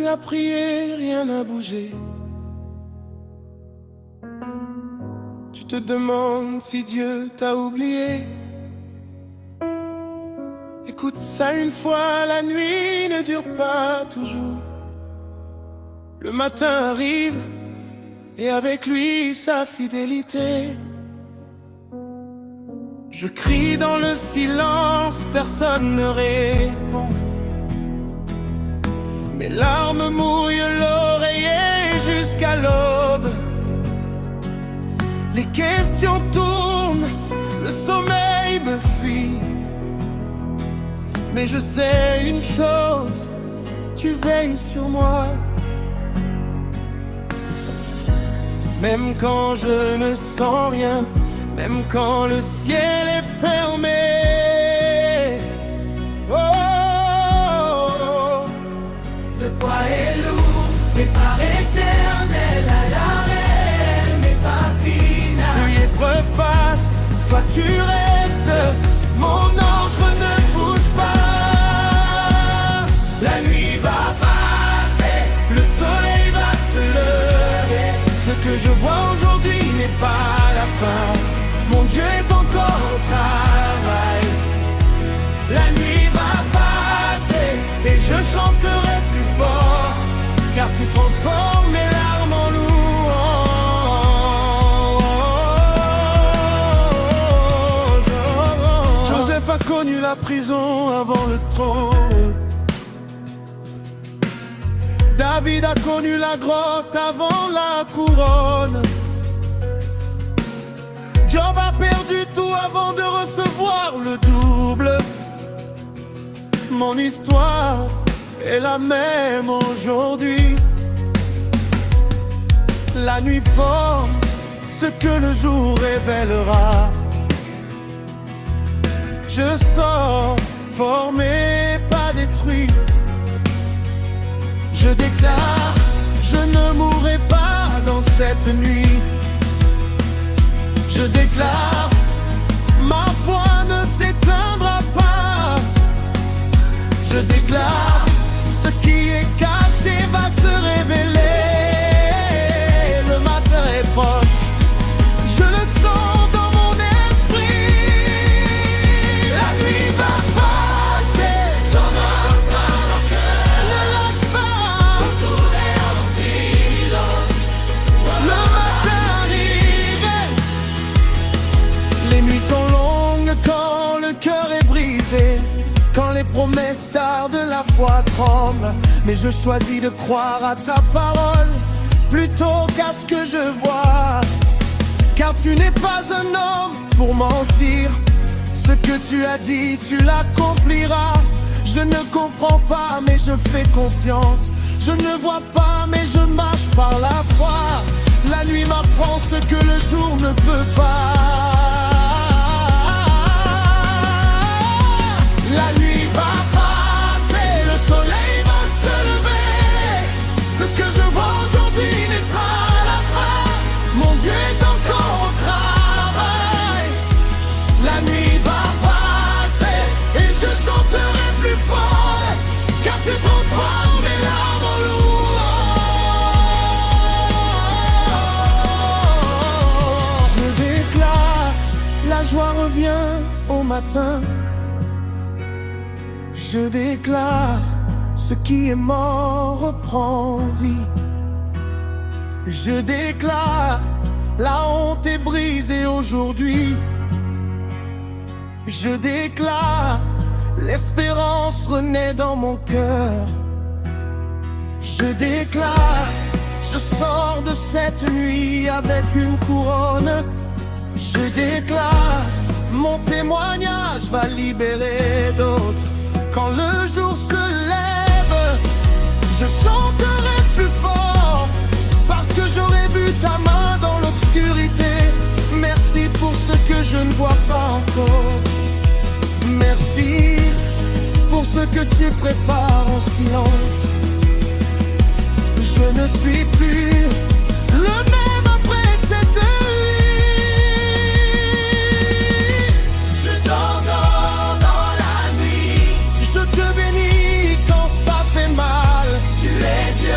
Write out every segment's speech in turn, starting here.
à prier, rien n'a bougé. Tu te demandes si Dieu t'a oublié. Écoute ça une fois, la nuit ne dure pas toujours. Le matin arrive et avec lui sa fidélité. Je crie dans le silence, personne ne répond. Mes larmes mouillent l'oreiller jusqu'à l'aube. Les questions tournent, le sommeil me fuit. Mais je sais une chose, tu veilles sur moi. Même quand je ne sens rien, même quand le ciel est fermé. Oh, oh, oh. Le poids est lourd, mais par éternel à l'arrêt, mais pas final. Plus l'épreuve passe, toi tu restes. Mon encre ne bouge pas. La nuit va passer, Le soleil va se lever. Ce que je vois aujourd'hui n'est pas la fin. Mon Dieu est encore au travail. La nuit va passer et je chanterai plus fort, car tu transformes mes larmes en louange. Joseph a connu la prison avant le trône. David a connu la grotte avant la couronne. Job a perdu tout avant de recevoir le double. Mon histoire est la même aujourd'hui. La nuit forme ce que le jour révélera. Je sors formé, pas détruit. Je déclare, je ne mourrai pas dans cette nuit. Je déclare, ma foi ne s'éteindra pas. Je déclare, ce qui est caché va se révéler. Le matin est proche, je le sens dans mon esprit. La nuit va passer, j'en ai encore mon cœur. ne lâche pas. Sans tourner en silence. Le matin arrive. Les nuits sont longues quand le cœur est brisé, quand les promesses tardent, la foi tremble. Mais je choisis de croire à ta parole plutôt qu'à ce que je vois. Car tu n'es pas un homme pour mentir. Ce que tu as dit, tu l'accompliras. Je ne comprends pas, mais je fais confiance. Je ne vois pas, mais je marche par la foi. La nuit m'apprend ce que le jour ne peut pas. La nuit va passer, le soleil va se lever. Ce que je vois aujourd'hui n'est pas la fin. Mon Dieu est encore au travail. La nuit va passer et je chanterai plus fort, car tu transformes mes larmes en louange. Je déclare, la joie revient au matin. Je déclare, ce qui est mort reprend vie. Je déclare, la honte est brisée aujourd'hui. Je déclare, l'espérance renaît dans mon cœur. Je déclare, je sors de cette nuit avec une couronne. Je déclare, mon témoignage va libérer d'autres. Quand le jour se lève, je chanterai plus fort, parce que j'aurai vu ta main dans l'obscurité. Merci pour ce que je ne vois pas encore. Merci pour ce que tu prépares en silence. Je ne suis plus le même après cette nuit. Je t'entends dans la nuit. Je te bénis quand ça fait mal. Tu es Dieu.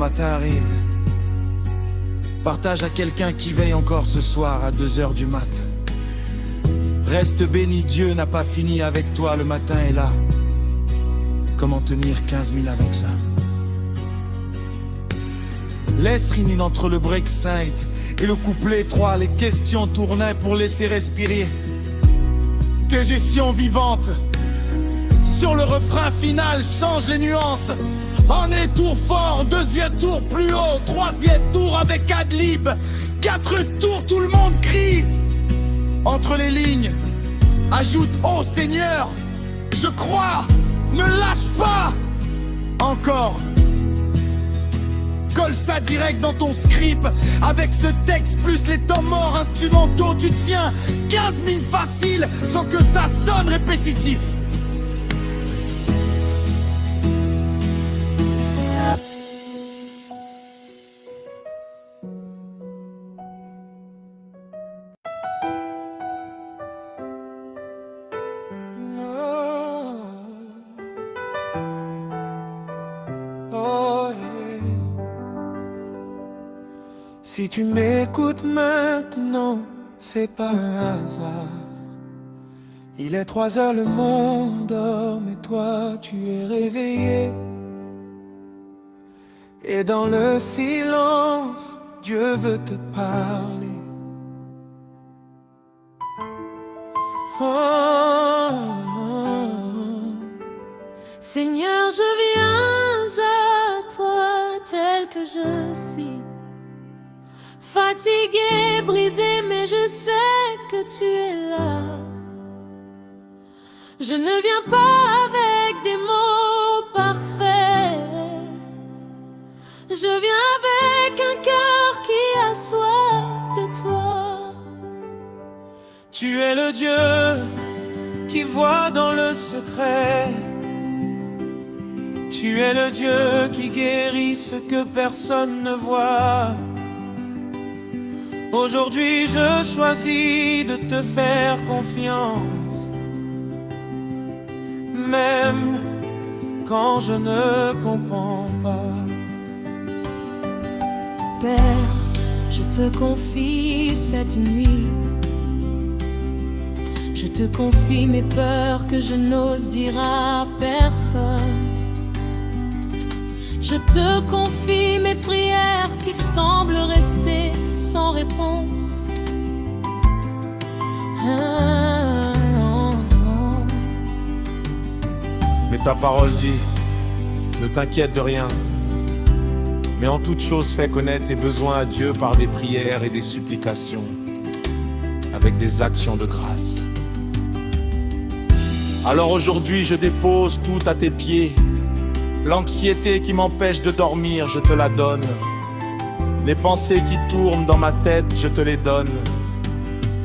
matin arrive, partage à quelqu'un qui veille encore ce soir à 2 heures du mat. Reste béni, Dieu n'a pas fini avec toi, le matin est là. Comment tenir 15 000 avec ça? Laisse riner entre le break 5 et le couplet 3, les questions tournaient pour laisser respirer. Tes gestions vivantes sur le refrain final, change les nuances. En est tour fort, 2e tour plus haut, 3e tour avec ad-lib, 4 tours tout le monde crie. Entre les lignes, ajoute oh Seigneur, je crois, ne lâche pas. Encore. Colle ça direct dans ton script. Avec ce texte plus les temps morts instrumentaux, tu tiens 15 000 faciles sans que ça sonne répétitif. Si tu m'écoutes maintenant, c'est pas un hasard. Il est 3 heures, le monde dort, mais toi tu es réveillé. Et dans le silence, Dieu veut te parler. Seigneur, je viens à toi tel que je suis. Fatigué, brisé, mais je sais que tu es là. Je ne viens pas avec des mots parfaits. Je viens avec un cœur qui a soif de toi. Tu es le Dieu qui voit dans le secret. Tu es le Dieu qui guérit ce que personne ne voit. Aujourd'hui je choisis de te faire confiance, même quand je ne comprends pas. Père, je te confie cette nuit. Je te confie mes peurs que je n'ose dire à personne. Je te confie mes prières qui semblent rester sans réponse. Mais ta parole dit, ne t'inquiète de rien, mais en toute chose fais connaître tes besoins à Dieu par des prières et des supplications, avec des actions de grâce. Alors aujourd'hui je dépose tout à tes pieds. L'anxiété qui m'empêche de dormir, je te la donne. Les pensées qui tournent dans ma tête, je te les donne.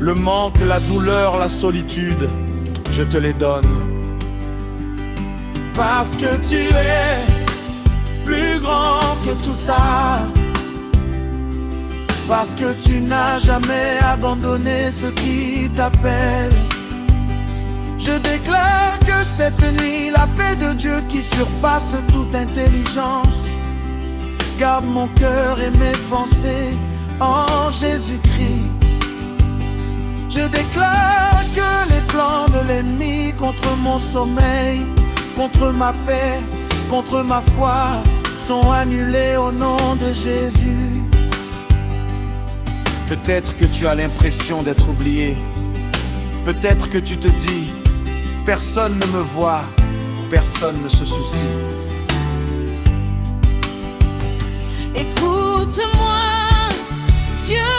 Le manque, la douleur, la solitude, je te les donne. Parce que tu es plus grand que tout ça. Parce que tu n'as jamais abandonné ceux qui t'appellent. Je déclare que cette nuit, la paix de Dieu qui surpasse toute intelligence garde mon cœur et mes pensées en Jésus-Christ. Je déclare que les plans de l'ennemi contre mon sommeil, contre ma paix, contre ma foi sont annulés au nom de Jésus. Peut-être que tu as l'impression d'être oublié. Peut-être que tu te dis, personne ne me voit, personne ne se soucie. Écoute-moi, Dieu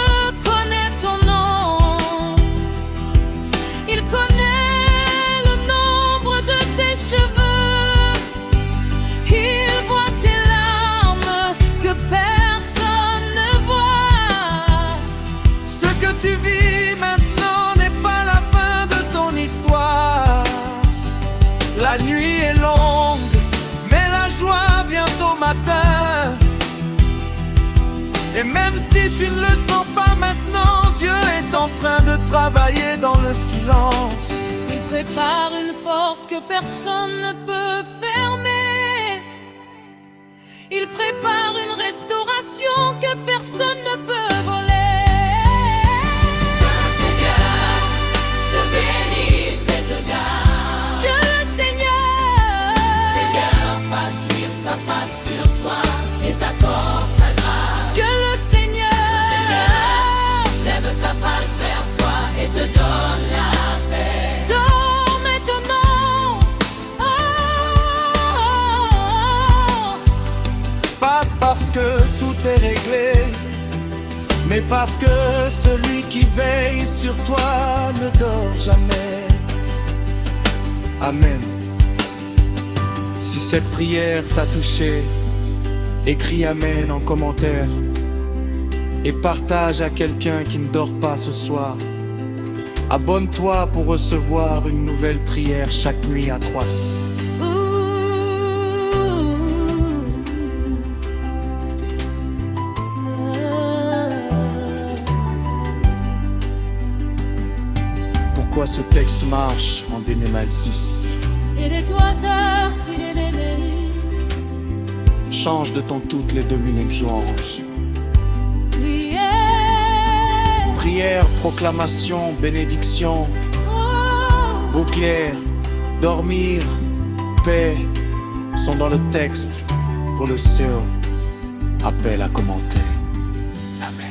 connaît ton nom. Il connaît le nombre de tes cheveux. Il voit tes larmes que personne ne voit. Ce que tu vis maintenant n'est pas la fin de ton histoire. La nuit est longue, mais la joie vient au matin. Et même si tu ne le sens pas maintenant, Dieu est en train de travailler dans le silence. Il prépare une porte que personne ne peut fermer. Il prépare une restauration que personne ne peut voler. Que le Seigneur te bénisse et te garde. Que le Seigneur fasse luire sa face sur toi et t'accorde sa grâce. Que le Seigneur Lève sa face vers toi et te donne la paix. dors maintenant. Pas parce que tout est réglé, mais parce que celui qui veille sur toi ne dort jamais. Amen. Si cette prière t'a touché, écris Amen en commentaire et partage à quelqu'un qui ne dort pas ce soir. Abonne-toi pour recevoir une nouvelle prière chaque nuit à 3. Pourquoi ce texte marche en Dénémal 6? Et les 3 heures, tu les mérites. Change de ton toutes les 2 minutes, Georges. Prière, proclamation, bénédiction, bouclière, dormir, paix sont dans le texte pour le CEO. Appel à commenter. Amen.